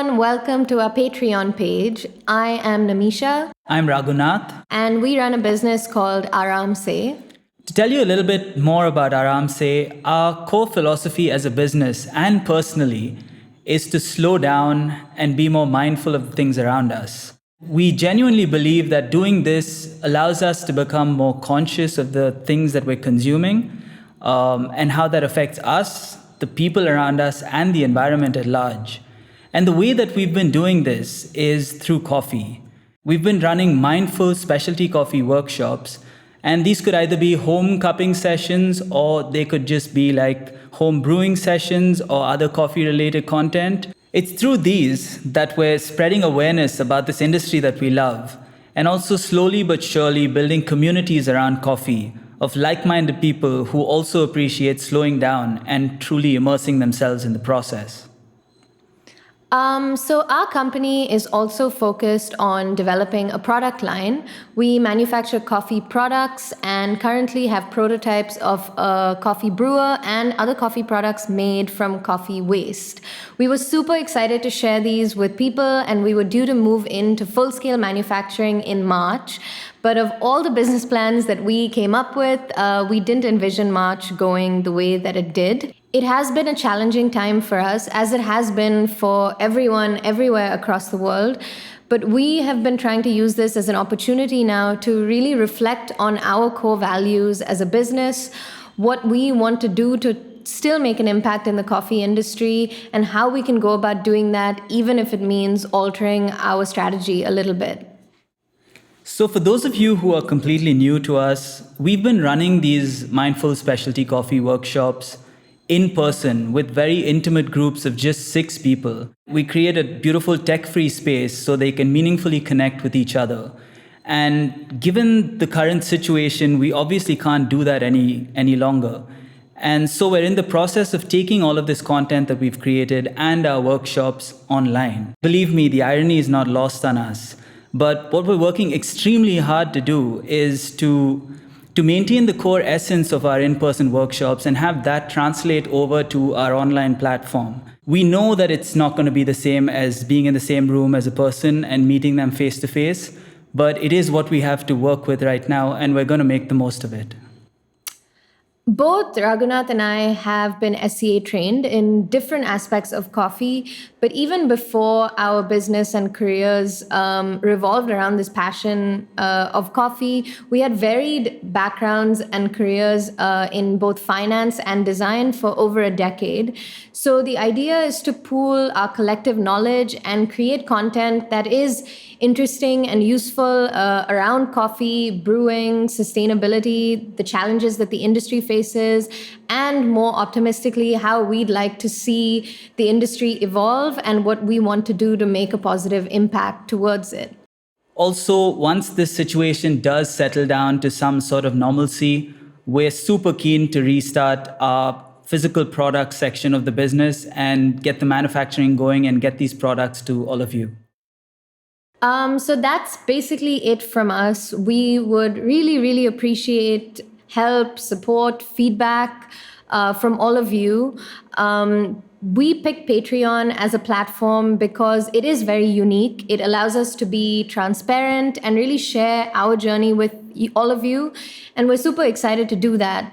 everyone, welcome to our Patreon page. I am Namisha. I'm Raghunath. And we run a business called ARAMSE. To tell you a little bit more about ARAMSE, our core philosophy as a business and personally is to slow down and be more mindful of the things around us. We genuinely believe that doing this allows us to become more conscious of the things that we're consuming and how that affects us, the people around us, and the environment at large. And the way that we've been doing this is through coffee. We've been running mindful specialty coffee workshops, and these could either be home cupping sessions or they could just be like home brewing sessions or other coffee-related content. It's through these that we're spreading awareness about this industry that we love, and also slowly but surely building communities around coffee of like-minded people who also appreciate slowing down and truly immersing themselves in the process. So our company is also focused on developing a product line. We manufacture coffee products and currently have prototypes of a coffee brewer and other coffee products made from coffee waste. We were super excited to share these with people, and we were due to move into full-scale manufacturing in March. But of all the business plans that we came up with, we didn't envision March going the way that it did. It has been a challenging time for us, as it has been for everyone everywhere across the world. But we have been trying to use this as an opportunity now to really reflect on our core values as a business, what we want to do to still make an impact in the coffee industry, and how we can go about doing that, even if it means altering our strategy a little bit. So for those of you who are completely new to us, we've been running these mindful specialty coffee workshops in person with very intimate groups of just 6 people. We create a beautiful tech-free space so they can meaningfully connect with each other. And given the current situation, we obviously can't do that any longer. And so we're in the process of taking all of this content that we've created and our workshops online. Believe me, the irony is not lost on us. But what we're working extremely hard to do is to maintain the core essence of our in-person workshops and have that translate over to our online platform. We know that it's not going to be the same as being in the same room as a person and meeting them face to face, but it is what we have to work with right now, and we're going to make the most of it. Both Raghunath and I have been SCA trained in different aspects of coffee, but even before our business and careers revolved around this passion of coffee, we had varied backgrounds and careers in both finance and design for over a decade. So the idea is to pool our collective knowledge and create content that is interesting and useful around coffee, brewing, sustainability, the challenges that the industry faces, and more optimistically, how we'd like to see the industry evolve and what we want to do to make a positive impact towards it. Also, once this situation does settle down to some sort of normalcy, we're super keen to restart our physical product section of the business and get the manufacturing going and get these products to all of you. So that's basically it from us. We would really, really appreciate help, support, feedback from all of you. We picked Patreon as a platform because it is very unique. It allows us to be transparent and really share our journey with all of you. And we're super excited to do that.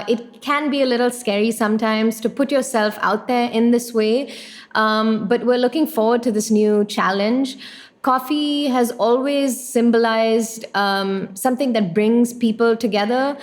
It can be a little scary sometimes to put yourself out there in this way, but we're looking forward to this new challenge. Coffee has always symbolized something that brings people together,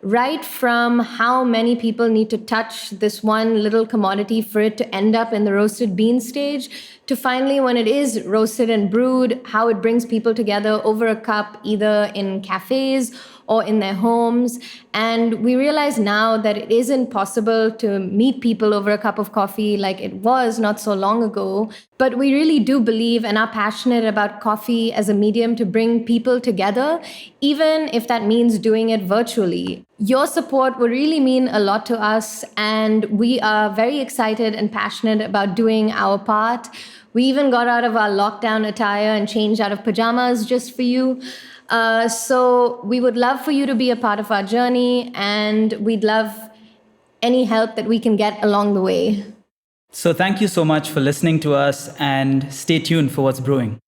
right from how many people need to touch this one little commodity for it to end up in the roasted bean stage, to finally when it is roasted and brewed, how it brings people together over a cup, either in cafes or in their homes. And we realize now that it isn't possible to meet people over a cup of coffee like it was not so long ago. But we really do believe and are passionate about coffee as a medium to bring people together, even if that means doing it virtually. Your support would really mean a lot to us, and we are very excited and passionate about doing our part. We even got out of our lockdown attire and changed out of pajamas just for you. So we would love for you to be a part of our journey, and we'd love any help that we can get along the way. So thank you so much for listening to us and stay tuned for what's brewing.